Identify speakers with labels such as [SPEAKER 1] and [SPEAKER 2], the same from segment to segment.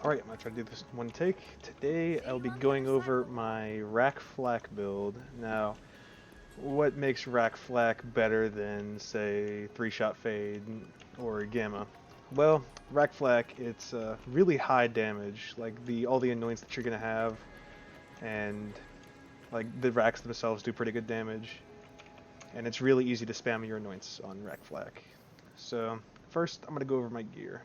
[SPEAKER 1] Alright, I'm going to try to do this in one take. Today I'll be going over my Rakk Flak build. Now, what makes Rakk Flak better than, say, 3-shot Fade or Gamma? Well, Rakk Flak, it's really high damage, like all the annoyance that you're going to have, and like the racks themselves do pretty good damage, and it's really easy to spam your annoyance on Rakk Flak. So, first I'm going to go over my gear.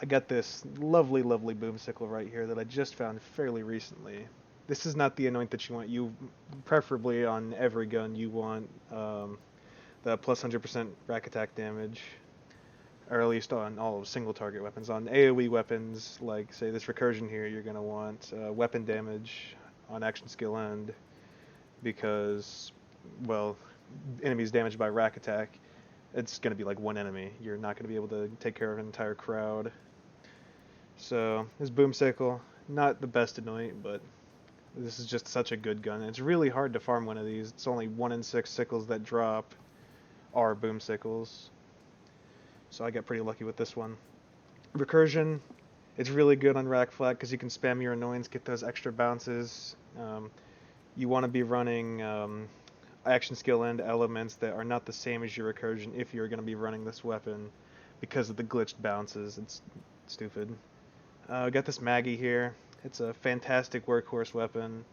[SPEAKER 1] I got this lovely, lovely boomsicle right here that I just found fairly recently. This is not the anoint that you want. Preferably on every gun, you want the plus 100% rack attack damage, or at least on all single target weapons. On AoE weapons, like say this recursion here, you're gonna want weapon damage on action skill end because, well, enemies damaged by rack attack, it's gonna be like one enemy. You're not gonna be able to take care of an entire crowd. So this boomsicle, not the best anoint, but this is just such a good gun. It's really hard to farm one of these. It's only 1 in 6 sickles that drop are boomsicles. So I got pretty lucky with this one. Recursion, it's really good on Rakk Flak because you can spam your annoyance, get those extra bounces. You want to be running action skill end elements that are not the same as your recursion if you're going to be running this weapon because of the glitched bounces. It's stupid. Got this Maggie here. It's a fantastic workhorse weapon.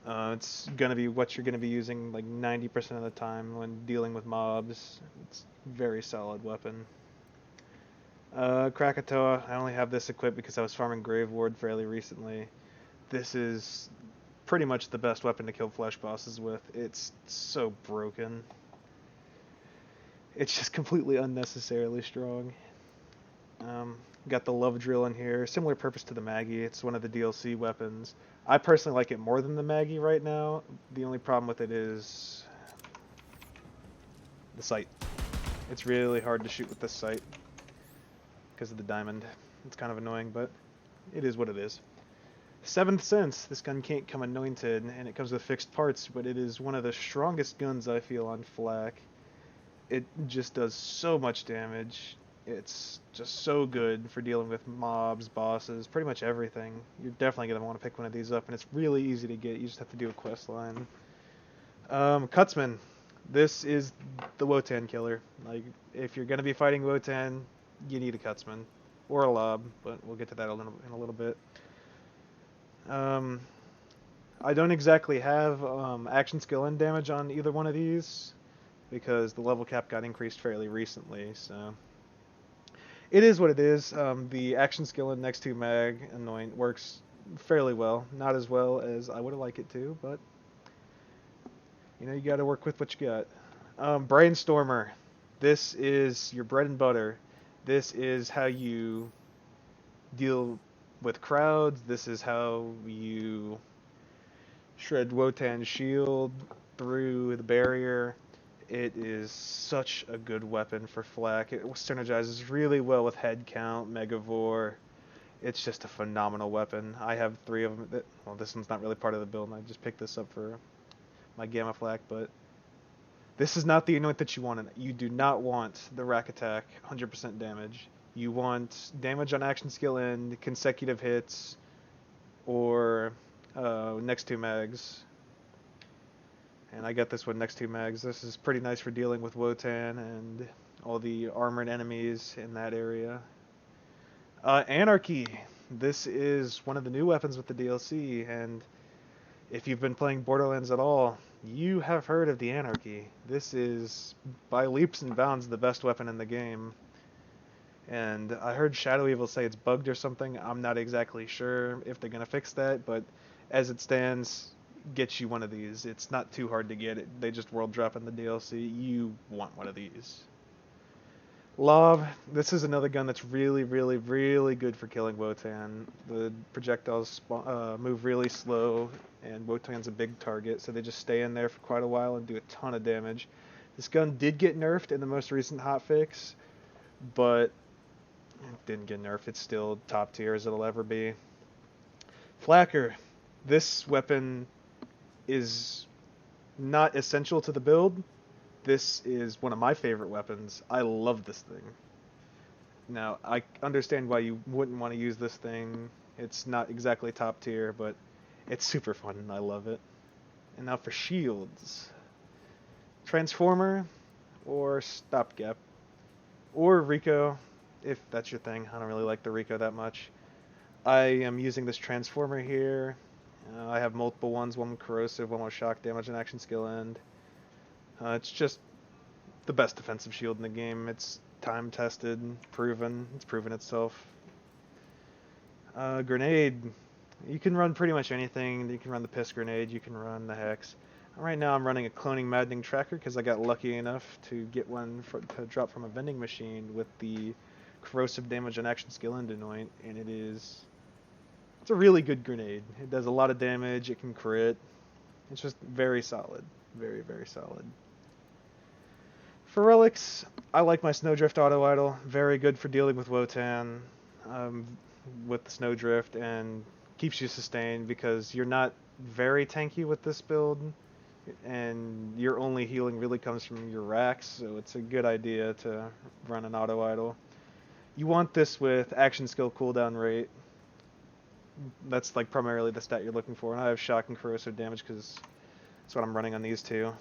[SPEAKER 1] It's gonna be what you're gonna be using like 90% of the time when dealing with mobs. It's a very solid weapon. Krakatoa, I only have this equipped because I was farming Grave Ward fairly recently. This is pretty much the best weapon to kill flesh bosses with. It's so broken. It's just completely unnecessarily strong. Got the love drill in here. Similar purpose to the Maggie. It's one of the DLC weapons. I personally like it more than the Maggie right now. The only problem with it is the sight. It's really hard to shoot with this sight because of the diamond. It's kind of annoying, but it is what it is. Seventh Sense. This gun can't come anointed, and it comes with fixed parts, but it is one of the strongest guns I feel on Flak. It just does so much damage. It's just so good for dealing with mobs, bosses, pretty much everything. You're definitely going to want to pick one of these up, and it's really easy to get. You just have to do a quest line. Cutsman. This is the Wotan killer. Like, if you're going to be fighting Wotan, you need a Cutsman. Or a Lob, but we'll get to that in a little bit. I don't exactly have action skill and damage on either one of these because the level cap got increased fairly recently, so it is what it is. The action skill in next to mag anoint works fairly well. Not as well as I would have liked it to, but you know, you got to work with what you got. Brainstormer. This is your bread and butter. This is how you deal with crowds. This is how you shred Wotan's shield through the barrier. It is such a good weapon for Flak. It synergizes really well with head count, Megavore. It's just a phenomenal weapon. I have 3 of them. Well, this one's not really part of the build. I just picked this up for my Gamma Flak, but this is not the anoint that you want. You do not want the rack attack, 100% damage. You want damage on action skill end, consecutive hits, or next 2 mags. And I got this one next to mags. This is pretty nice for dealing with Wotan and all the armored enemies in that area. Anarchy. This is one of the new weapons with the DLC, and if you've been playing Borderlands at all, you have heard of the Anarchy. This is, by leaps and bounds, the best weapon in the game. And I heard Shadow Evil say it's bugged or something. I'm not exactly sure if they're going to fix that, but as it stands, get you one of these. It's not too hard to get it. They just world drop in the DLC. You want one of these. Lob. This is another gun that's really, really, really good for killing Wotan. The projectiles move really slow, and Wotan's a big target, so they just stay in there for quite a while and do a ton of damage. This gun did get nerfed in the most recent hotfix, but it didn't get nerfed. It's still top tier as it'll ever be. Flacker. This weapon is not essential to the build. This is one of my favorite weapons. I love this thing. Now, I understand why you wouldn't want to use this thing. It's not exactly top tier, but it's super fun and I love it. And now for shields. Transformer or Stopgap. Or Rico, if that's your thing. I don't really like the Rico that much. I am using this Transformer here. I have multiple ones, one with corrosive, one with shock damage and action skill end. It's just the best defensive shield in the game. It's time tested, proven. It's proven itself. Grenade. You can run pretty much anything. You can run the Piss Grenade. You can run the Hex. Right now I'm running a Cloning Maddening Tracker because I got lucky enough to get one to drop from a vending machine with the corrosive damage and action skill end anoint, and it's a really good grenade. It does a lot of damage. It can crit. It's just very solid. Very, very solid. For relics, I like my Snowdrift Auto Idol. Very good for dealing with Wotan with the Snowdrift and keeps you sustained because you're not very tanky with this build and your only healing really comes from your racks, so it's a good idea to run an Auto Idol. You want this with action skill cooldown rate. That's like primarily the stat you're looking for, and I have shock and corrosive damage because that's what I'm running on these two.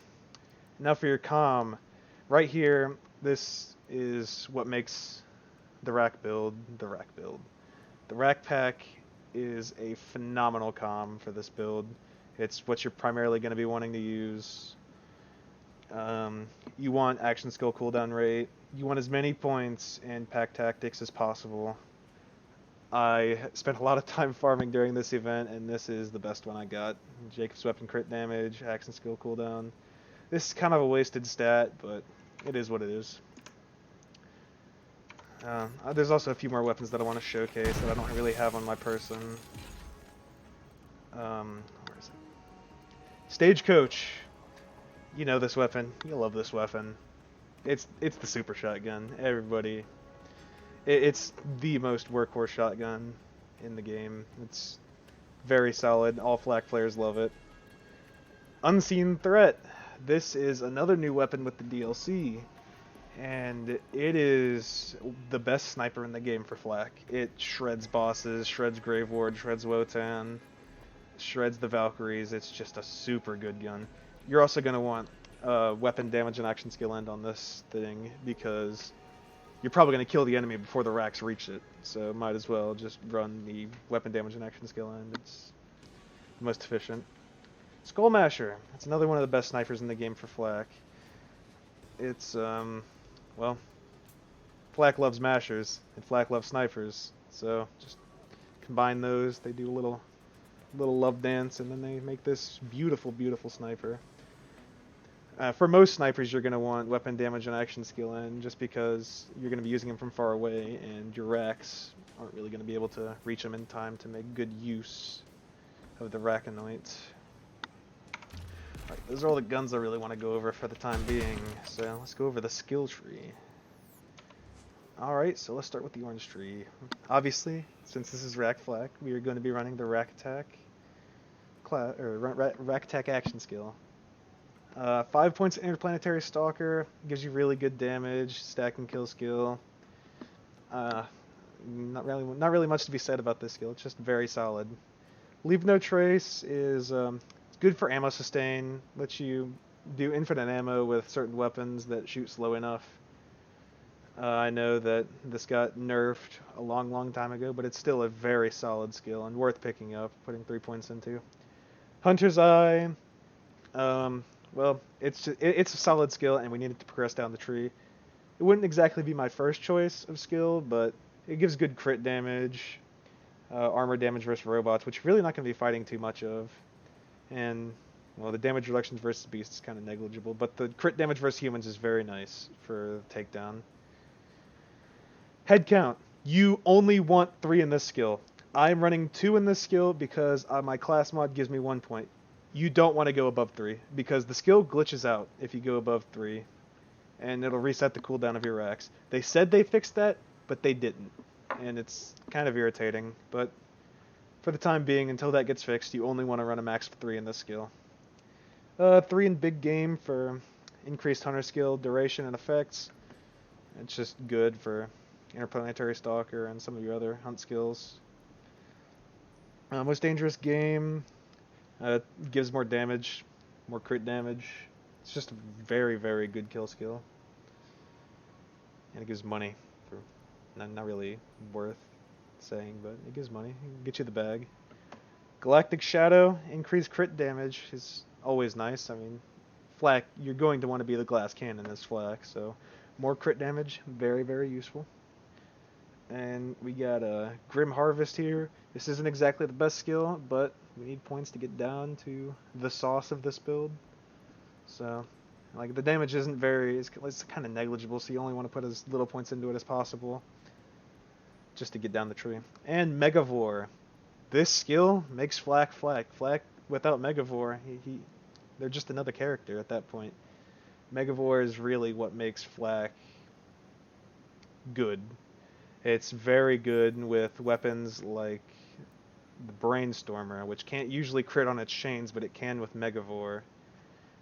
[SPEAKER 1] Now for your comm, right here, this is what makes the Rakk build the Rakk build. The Rakk pack is a phenomenal comm for this build. It's what you're primarily going to be wanting to use. You want action skill cooldown rate. You want as many points in pack tactics as possible. I spent a lot of time farming during this event, and this is the best one I got. Jacob's Weapon crit damage, action skill cooldown. This is kind of a wasted stat, but it is what it is. There's also a few more weapons that I want to showcase that I don't really have on my person. Where is it? Stagecoach. You know this weapon. You love this weapon. It's the super shotgun. Everybody. It's the most workhorse shotgun in the game. It's very solid. All flak players love it. Unseen Threat. This is another new weapon with the DLC. And it is the best sniper in the game for flak. It shreds bosses, shreds Grave Ward, shreds Wotan, shreds the Valkyries. It's just a super good gun. You're also going to want weapon damage and action skill end on this thing because you're probably going to kill the enemy before the racks reach it. So might as well just run the weapon damage and action skill end. It's the most efficient. Skull Masher. It's another one of the best snipers in the game for flak. It's well, flak loves mashers and flak loves snipers, so just combine those. They do a little love dance, and then they make this beautiful, beautiful sniper. For most snipers, you're going to want weapon damage and action skill end, just because you're going to be using them from far away, and your racks aren't really going to be able to reach them in time to make good use of the rack anoint. Alright, those are all the guns I really want to go over for the time being, so let's go over the skill tree. Alright, so let's start with the orange tree. Obviously, since this is Rakk Flak, we are going to be running the Rakk Attack Rakk Attack action skill. 5 points of Interplanetary Stalker, gives you really good damage, stack and kill skill. Not really much to be said about this skill, it's just very solid. Leave No Trace is good for ammo sustain, lets you do infinite ammo with certain weapons that shoot slow enough. I know that this got nerfed a long time ago, but it's still a very solid skill and worth picking up, putting 3 points into. Hunter's Eye, well, it's a solid skill, and we need it to progress down the tree. It wouldn't exactly be my first choice of skill, but it gives good crit damage, armor damage versus robots, which you're really not going to be fighting too much of. And, well, the damage reductions versus beasts is kind of negligible, but the crit damage versus humans is very nice for takedown. Head count. You only want 3 in this skill. I'm running 2 in this skill because my class mod gives me 1 point. You don't want to go above 3 because the skill glitches out if you go above 3, and it'll reset the cooldown of your racks. They said they fixed that, but they didn't, and it's kind of irritating, but for the time being, until that gets fixed, you only want to run a max of 3 in this skill. 3 in big game for increased hunter skill, duration, and effects. It's just good for Interplanetary Stalker, and some of your other hunt skills. Most dangerous game, gives more damage, more crit damage. It's just a very, very good kill skill. And it gives money, for not really worth saying, but it gives money. It can get you the bag. Galactic Shadow, increased crit damage is always nice. I mean, flak, you're going to want to be the glass cannon as flak, so more crit damage, very, very useful. And we got a Grim Harvest here. This isn't exactly the best skill, but we need points to get down to the sauce of this build. So, like, the damage isn't very, it's kind of negligible, so you only want to put as little points into it as possible just to get down the tree. And Megavore. This skill makes Flak Flak. Flak without Megavore, they're just another character at that point. Megavore is really what makes Flak good. It's very good with weapons like the Brainstormer, which can't usually crit on its chains, but it can with Megavore.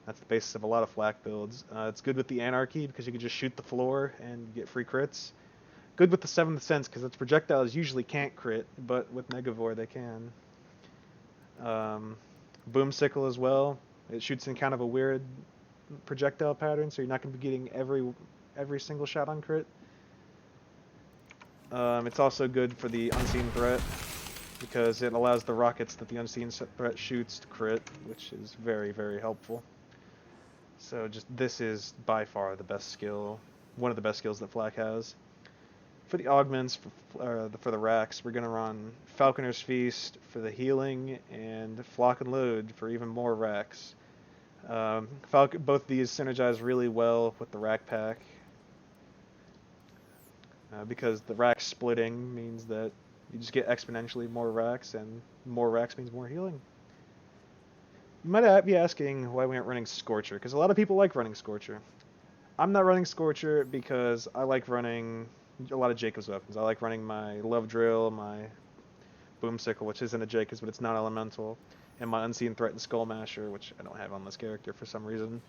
[SPEAKER 1] That's the basis of a lot of Flak builds. It's good with the Anarchy because you can just shoot the floor and get free crits. Good with the 7th Sense because its projectiles usually can't crit, but with Megavore they can. Boomsicle as well. It shoots in kind of a weird projectile pattern, so you're not going to be getting every single shot on crit. It's also good for the Unseen Threat because it allows the rockets that the Unseen Threat shoots to crit, which is very, very helpful. So this is by far the best skill, one of the best skills that Flak has. For the augments, for the Rakks, we're going to run Falconer's Feast for the healing and Flock and Load for even more Rakks. Both these synergize really well with the Rakk pack because the Rakk splitting means that you just get exponentially more Rakks, and more Rakks means more healing. You might be asking why we aren't running Scorcher, because a lot of people like running Scorcher. I'm not running Scorcher because I like running a lot of Jacob's weapons. I like running my Love Drill, my Boomsicle, which isn't a Jacob's, but it's non-elemental, and my Unseen Threat and Skull Masher, which I don't have on this character for some reason,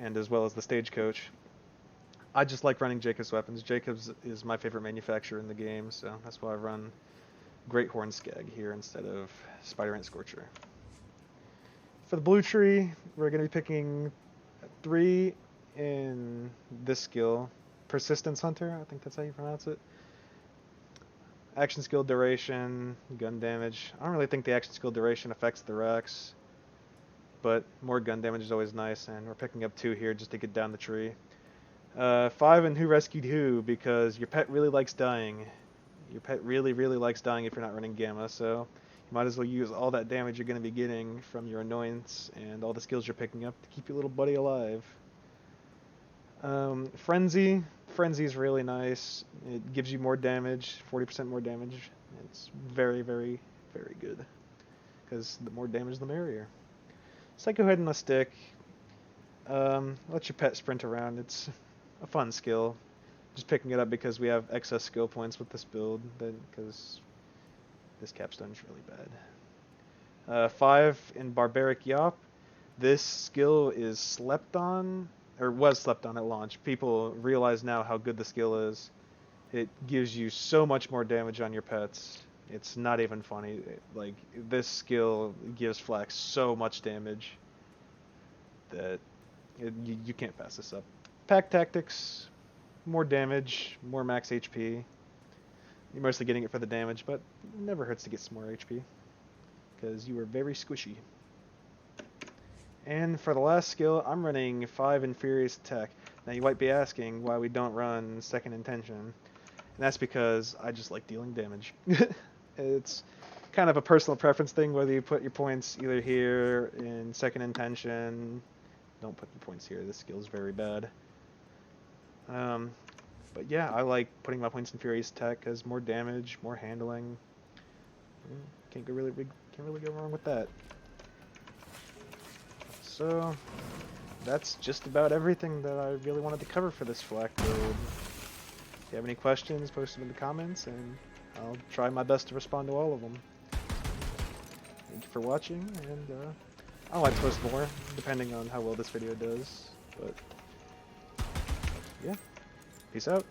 [SPEAKER 1] and as well as the Stagecoach. I just like running Jacob's weapons. Jacob's is my favorite manufacturer in the game, so that's why I run Great Horn Skag here instead of Spider Ant Scorcher. For the blue tree, we're going to be picking 3 in this skill. Persistence Hunter, I think that's how you pronounce it. Action skill duration, gun damage. I don't really think the action skill duration affects the Rakks, but more gun damage is always nice, and we're picking up 2 here just to get down the tree. 5 in Who Rescued Who, because your pet really likes dying. Your pet really, really likes dying if you're not running Gamma, so you might as well use all that damage you're going to be getting from your annoyance and all the skills you're picking up to keep your little buddy alive. Frenzy. Frenzy is really nice. It gives you more damage, 40% more damage. It's very, very, very good, because the more damage, the merrier. Psycho Head and a Stick. Let your pet sprint around. It's a fun skill. Just picking it up because we have excess skill points with this build, because this capstone is really bad. 5 in Barbaric Yop. This skill is slept on, or was slept on at launch. People realize now how good the skill is. It gives you so much more damage on your pets. It's not even funny. Like, this skill gives Flak so much damage that you can't pass this up. Pack Tactics, more damage, more max HP. You're mostly getting it for the damage, but it never hurts to get some more HP, because you are very squishy. And for the last skill, I'm running 5 in Furious Attack. Now you might be asking why we don't run Second Intention, and that's because I just like dealing damage. It's kind of a personal preference thing, whether you put your points either here in Second Intention. Don't put your points here, this skill is very bad. But yeah, I like putting my points in Furious Attack because more damage, more handling. Can't really go wrong with that. So that's just about everything that I really wanted to cover for this Flak build. If you have any questions, post them in the comments, and I'll try my best to respond to all of them. Thank you for watching, and I might post more, depending on how well this video does, but yeah, peace out.